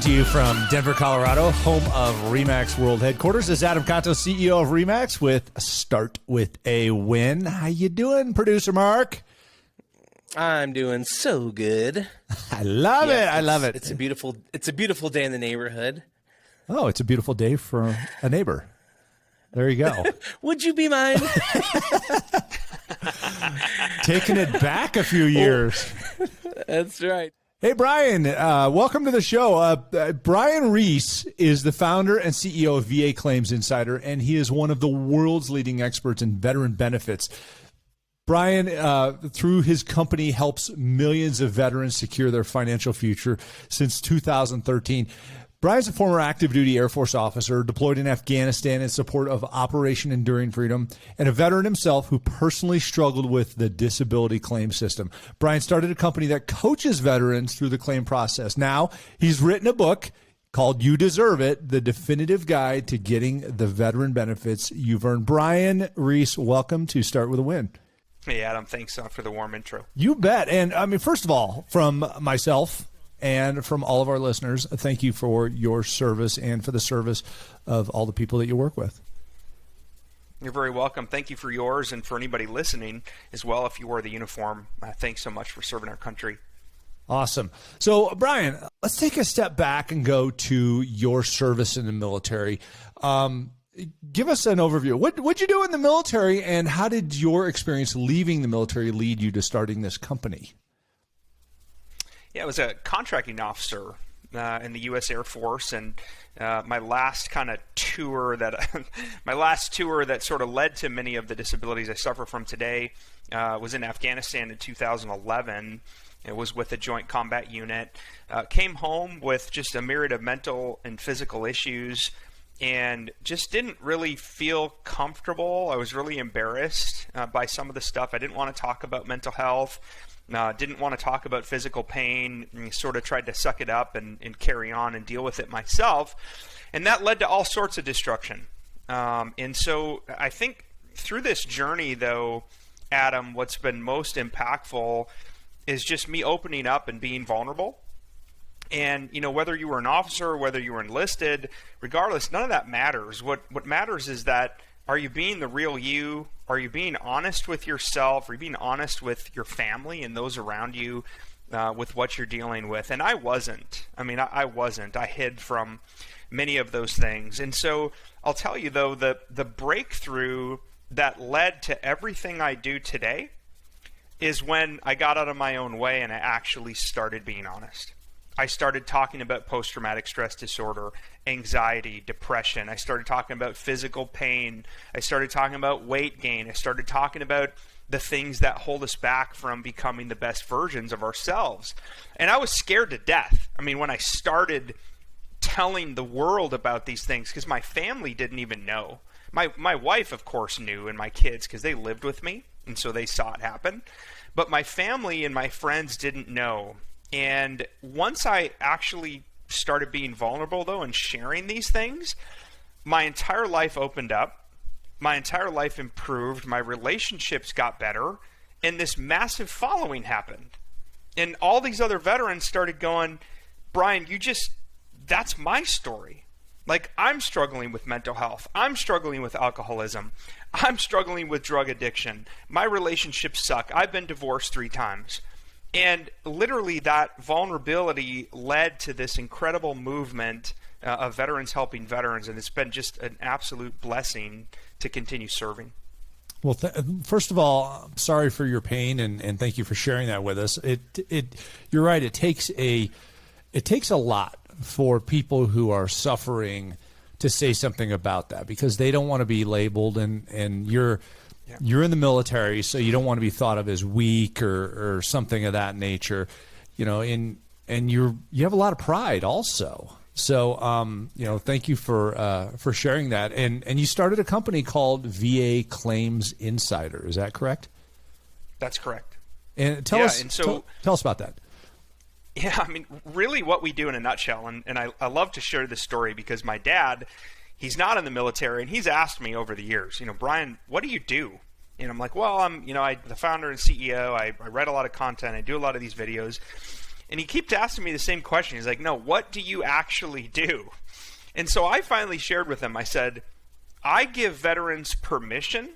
to you from Denver, Colorado, home of RE/MAX World Headquarters. This is Adam Contos, CEO of RE/MAX with Start With a Win. How you doing, producer Mark? I'm doing so good. I love it. I love it. It's a beautiful day in the neighborhood. Oh, it's a beautiful day for a neighbor. There you go. Would you be mine? Taking it back a few years. That's right. Hey, Brian, welcome to the show. Brian Reese is the founder and CEO of VA Claims Insider, and he is one of the world's leading experts in veteran benefits. Brian, through his company, helps millions of veterans secure their financial future since 2013. Brian's a former active duty Air Force officer deployed in Afghanistan in support of Operation Enduring Freedom, and a veteran himself who personally struggled with the disability claim system. Brian started a company that coaches veterans through the claim process. Now he's written a book called You Deserve It, the definitive guide to getting the veteran benefits you've earned. Brian Reese, welcome to Start With a Win. Hey, Adam, thanks for the warm intro. You bet. And I mean, first of all, from myself and from all of our listeners, thank you for your service and for the service of all the people that you work with. You're very welcome. Thank you for yours, and for anybody listening as well. If you wore the uniform, thanks so much for serving our country. Awesome. So, Brian, let's take a step back and go to your service in the military. Give us an overview. What'd you do in the military, and how did your experience leaving the military lead you to starting this company? Yeah, I was a contracting officer in the U.S. Air Force, and my last kind of tour that sort of led to many of the disabilities I suffer from today was in Afghanistan in 2011. It was with a joint combat unit. Came home with just a myriad of mental and physical issues, and just didn't really feel comfortable. I was really embarrassed by some of the stuff. I didn't want to talk about mental health. Didn't want to talk about physical pain, and sort of tried to suck it up and carry on and deal with it myself. And that led to all sorts of destruction. And so I think through this journey, though, Adam, what's been most impactful is just me opening up and being vulnerable. And, you know, whether you were an officer or whether you were enlisted, regardless, none of that matters. What matters is that, are you being the real you? Are you being honest with yourself? Are you being honest with your family and those around you with what you're dealing with? And I wasn't. I wasn't. I hid from many of those things. And so I'll tell you, though, the breakthrough that led to everything I do today is when I got out of my own way and I actually started being honest. I started talking about post-traumatic stress disorder, anxiety, depression. I started talking about physical pain. I started talking about weight gain. I started talking about the things that hold us back from becoming the best versions of ourselves. And I was scared to death. When I started telling the world about these things, because my family didn't even know. My wife, of course, knew, and my kids, because they lived with me, and so they saw it happen. But my family and my friends didn't know. And once I actually started being vulnerable, though, and sharing these things, my entire life opened up. My entire life improved. My relationships got better. And this massive following happened. And all these other veterans started going, Brian, that's my story. Like, I'm struggling with mental health. I'm struggling with alcoholism. I'm struggling with drug addiction. My relationships suck. I've been divorced 3 times. And literally that vulnerability led to this incredible movement of veterans helping veterans, and it's been just an absolute blessing to continue serving. Well, first of all, I'm sorry for your pain, and thank you for sharing that with us. You're right. It takes a lot for people who are suffering to say something about that, because they don't want to be labeled, and you're in the military, so you don't want to be thought of as weak or something of that nature, and you have a lot of pride also. So, thank you for sharing that. And you started a company called VA Claims Insider. Is that correct? That's correct. And tell us about that. Yeah, really what we do in a nutshell, and I love to share this story because my dad, he's not in the military, and he's asked me over the years, Brian, what do you do? And I'm like, well, I'm the founder and CEO. I write a lot of content. I do a lot of these videos. And he keeps asking me the same question. He's like, no, what do you actually do? And so I finally shared with him, I said, I give veterans permission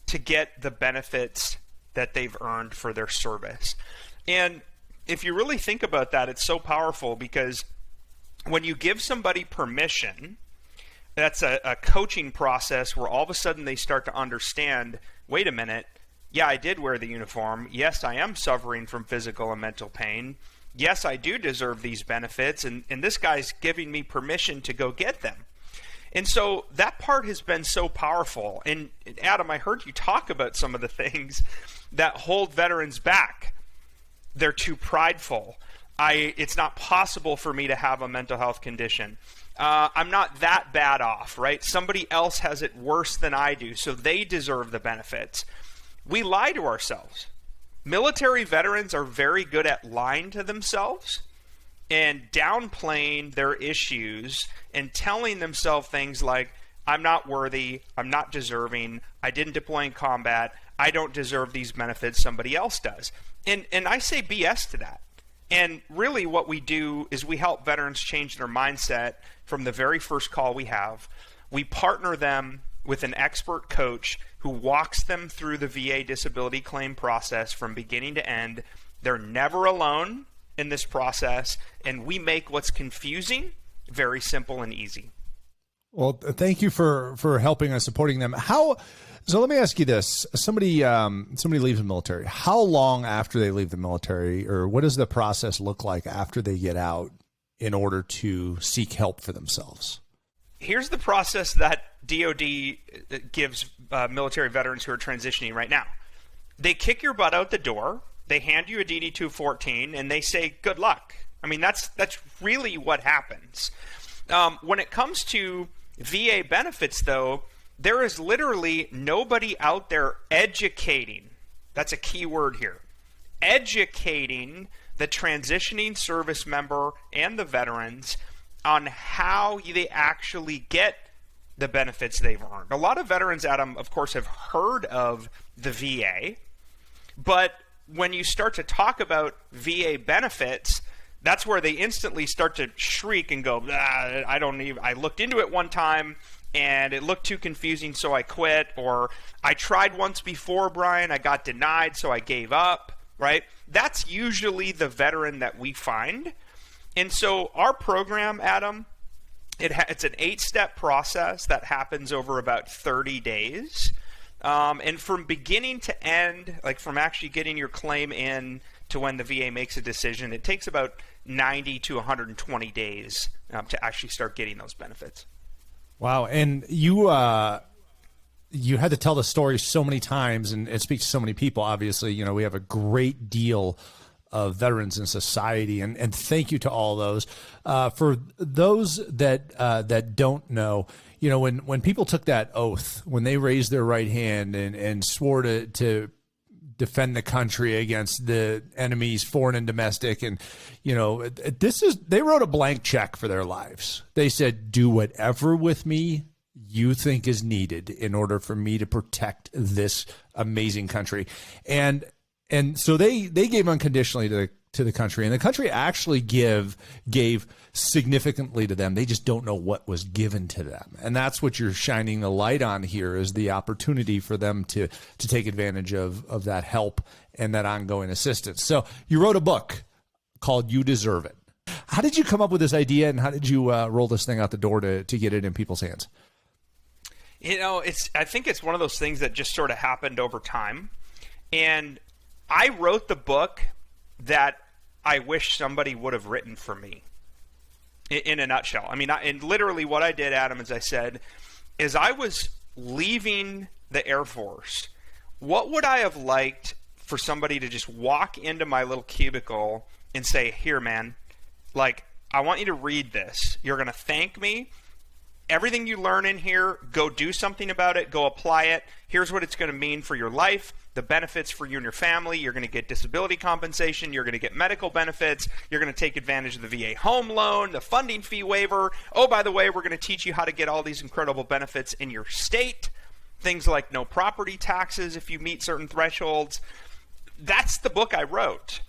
to get the benefits that they've earned for their service. And if you really think about that, it's so powerful, because when you give somebody permission, that's a coaching process where all of a sudden they start to understand, wait a minute, yeah, I did wear the uniform. Yes, I am suffering from physical and mental pain. Yes, I do deserve these benefits, and this guy's giving me permission to go get them. And so that part has been so powerful. And Adam, I heard you talk about some of the things that hold veterans back. They're too prideful. It's not possible for me to have a mental health condition. I'm not that bad off, right? Somebody else has it worse than I do, so they deserve the benefits. We lie to ourselves. Military veterans are very good at lying to themselves and downplaying their issues and telling themselves things like, I'm not worthy, I'm not deserving, I didn't deploy in combat, I don't deserve these benefits, somebody else does. And I say BS to that. And really what we do is we help veterans change their mindset from the very first call we have. We partner them with an expert coach who walks them through the VA disability claim process from beginning to end. They're never alone in this process, and we make what's confusing very simple and easy. Well, thank you for helping us, supporting them. So let me ask you this. Somebody leaves the military. How long after they leave the military, or what does the process look like after they get out in order to seek help for themselves? Here's the process that DoD gives military veterans who are transitioning right now. They kick your butt out the door. They hand you a DD-214, and they say, good luck. I mean, that's really what happens. When it comes to VA benefits, though, there is literally nobody out there educating. That's a key word here. Educating the transitioning service member and the veterans on how they actually get the benefits they've earned. A lot of veterans, Adam, of course, have heard of the VA, but when you start to talk about VA benefits, that's where they instantly start to shriek and go, I looked into it one time and it looked too confusing, so I quit. Or I tried once before, Brian, I got denied, so I gave up, right? That's usually the veteran that we find. And so our program, Adam, it's an 8-step process that happens over about 30 days. And from beginning to end, like from actually getting your claim in to when the VA makes a decision, it takes about 90 to 120 days to actually start getting those benefits. Wow. And you had to tell the story so many times, and it speaks to so many people. Obviously, we have a great deal of veterans in society, and thank you to all those. For those that don't know, when people took that oath, when they raised their right hand and swore to defend the country against the enemies, foreign and domestic, and they wrote a blank check for their lives. They said, do whatever with me you think is needed in order for me to protect this amazing country. And so they gave unconditionally to the country, and the country actually gave significantly to them. They just don't know what was given to them. And that's what you're shining the light on here, is the opportunity for them to take advantage of that help and that ongoing assistance. So you wrote a book called You Deserve It. How did you come up with this idea, and how did you roll this thing out the door to get it in people's hands? I think it's one of those things that just sort of happened over time. And I wrote the book that I wish somebody would have written for me, in a nutshell. I mean, and literally what I did, Adam, as I said, is I was leaving the Air Force. What would I have liked for somebody to just walk into my little cubicle and say, here, man, I want you to read this. You're going to thank me. Everything you learn in here, go do something about it. Go apply it. Here's what it's going to mean for your life, the benefits for you and your family. You're going to get disability compensation. You're going to get medical benefits. You're going to take advantage of the VA home loan, the funding fee waiver. Oh, by the way, we're going to teach you how to get all these incredible benefits in your state. Things like no property taxes if you meet certain thresholds. That's the book I wrote.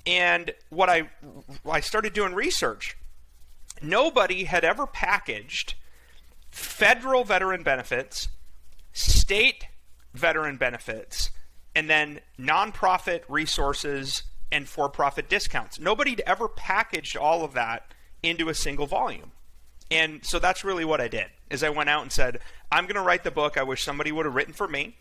And what I started doing research. Nobody had ever packaged federal veteran benefits, state veteran benefits, and then nonprofit resources and for-profit discounts. Nobody'd ever packaged all of that into a single volume. And so that's really what I did, is I went out and said, I'm going to write the book I wish somebody would have written for me.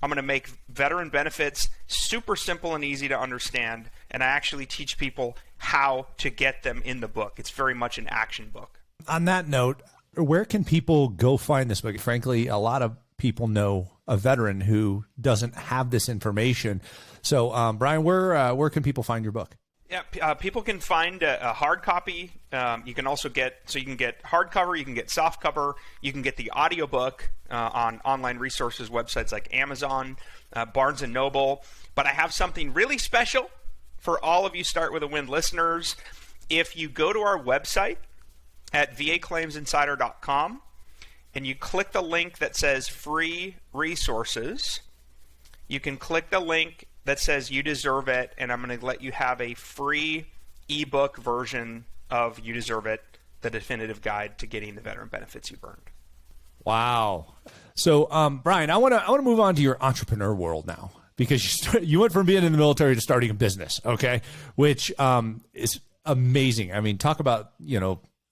I'm going to make veteran benefits super simple and easy to understand, and I actually teach people how to get them in the book. It's very much an action book. On that note, where can people go find this book? Frankly, a lot of people know a veteran who doesn't have this information. So, Brian, where can people find your book? Yeah, people can find a hard copy. You can also you can get hardcover, you can get softcover, you can get the audiobook on online resources, websites like Amazon, Barnes & Noble. But I have something really special for all of you Start With a Win listeners. If you go to our website at vaclaimsinsider.com and you click the link that says free resources, you can click the link that says You Deserve It, and I'm going to let you have a free ebook version of You Deserve It, the definitive guide to getting the veteran benefits you've earned. Wow. So, Brian, I want to move on to your entrepreneur world now, because you went from being in the military to starting a business, okay, which is amazing. I mean, talk about,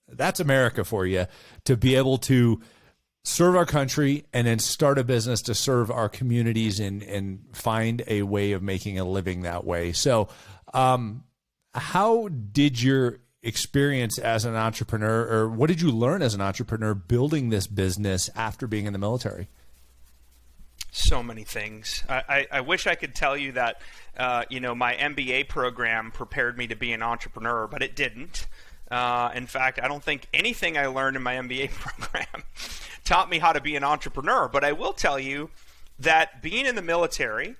that's America for you, to be able to serve our country and then start a business to serve our communities and find a way of making a living that way. So how did your experience as an entrepreneur, or what did you learn as an entrepreneur building this business after being in the military? So many things. I wish I could tell you that, my MBA program prepared me to be an entrepreneur, but it didn't. In fact, I don't think anything I learned in my MBA program taught me how to be an entrepreneur. But I will tell you that being in the military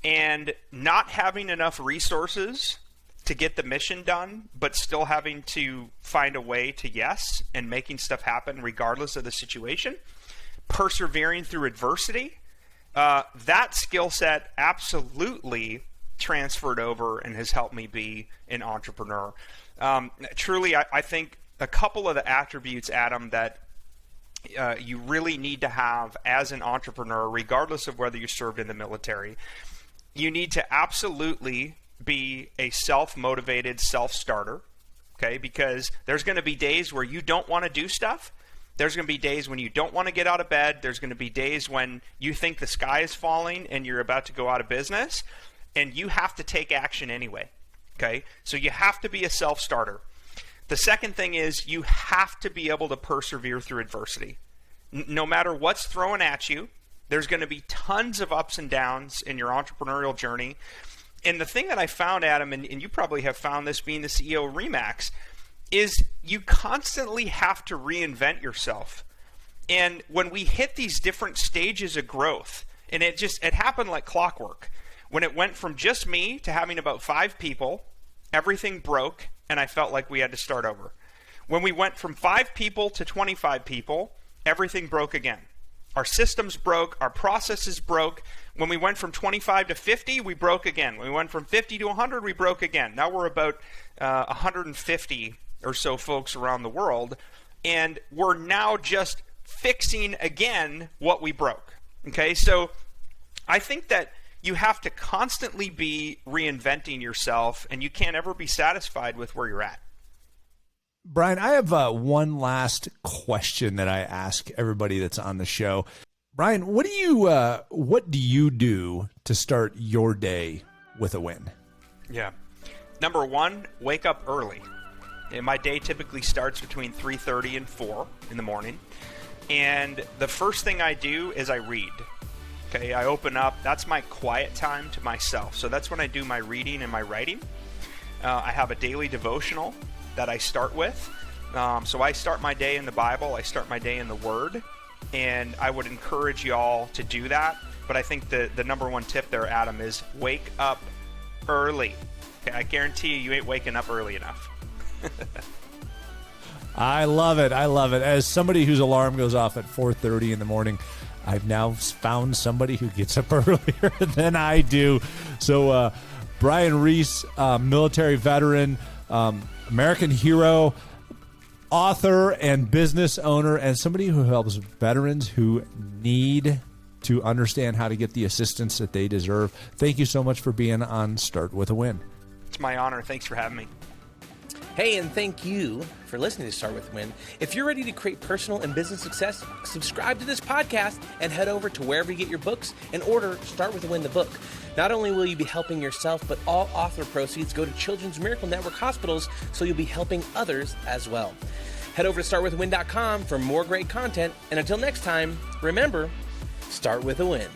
and not having enough resources to get the mission done, but still having to find a way to yes and making stuff happen regardless of the situation, persevering through adversity, that skill set absolutely transferred over and has helped me be an entrepreneur. Truly, I think a couple of the attributes, Adam, that you really need to have as an entrepreneur, regardless of whether you served in the military, you need to absolutely be a self-motivated self-starter, okay? Because there's going to be days where you don't want to do stuff. There's going to be days when you don't want to get out of bed. There's going to be days when you think the sky is falling and you're about to go out of business, and you have to take action anyway. Okay, so you have to be a self-starter. The second thing is you have to be able to persevere through adversity. No matter what's thrown at you, there's going to be tons of ups and downs in your entrepreneurial journey. And the thing that I found, Adam, and you probably have found this being the CEO of RE/MAX, is you constantly have to reinvent yourself. And when we hit these different stages of growth, and it happened like clockwork. When it went from just me to having about 5 people, everything broke, and I felt like we had to start over. When we went from 5 people to 25 people, everything broke again. Our systems broke, our processes broke. When we went from 25 to 50, we broke again. When we went from 50 to 100, we broke again. Now we're about 150 or so folks around the world, and we're now just fixing again what we broke. Okay, so I think that you have to constantly be reinventing yourself, and you can't ever be satisfied with where you're at. Brian, I have one last question that I ask everybody that's on the show. Brian, what do you do to start your day with a win? Yeah. Number 1, wake up early. And my day typically starts between 3:30 and 4 in the morning. And the first thing I do is I read. Okay, I open up. That's my quiet time to myself. So that's when I do my reading and my writing. I have a daily devotional that I start with. So I start my day in the Bible. I start my day in the Word. And I would encourage you all to do that. But I think the number 1 tip there, Adam, is wake up early. Okay, I guarantee you ain't waking up early enough. I love it. I love it. As somebody whose alarm goes off at 4:30 in the morning, I've now found somebody who gets up earlier than I do. So, Brian Reese, military veteran, American hero, author and business owner, and somebody who helps veterans who need to understand how to get the assistance that they deserve. Thank you so much for being on Start With a Win. It's my honor. Thanks for having me. Hey, and thank you for listening to Start With a Win. If you're ready to create personal and business success, subscribe to this podcast and head over to wherever you get your books and order Start With a Win, the book. Not only will you be helping yourself, but all author proceeds go to Children's Miracle Network hospitals, so you'll be helping others as well. Head over to startwithawin.com for more great content. And until next time, remember, start with a win.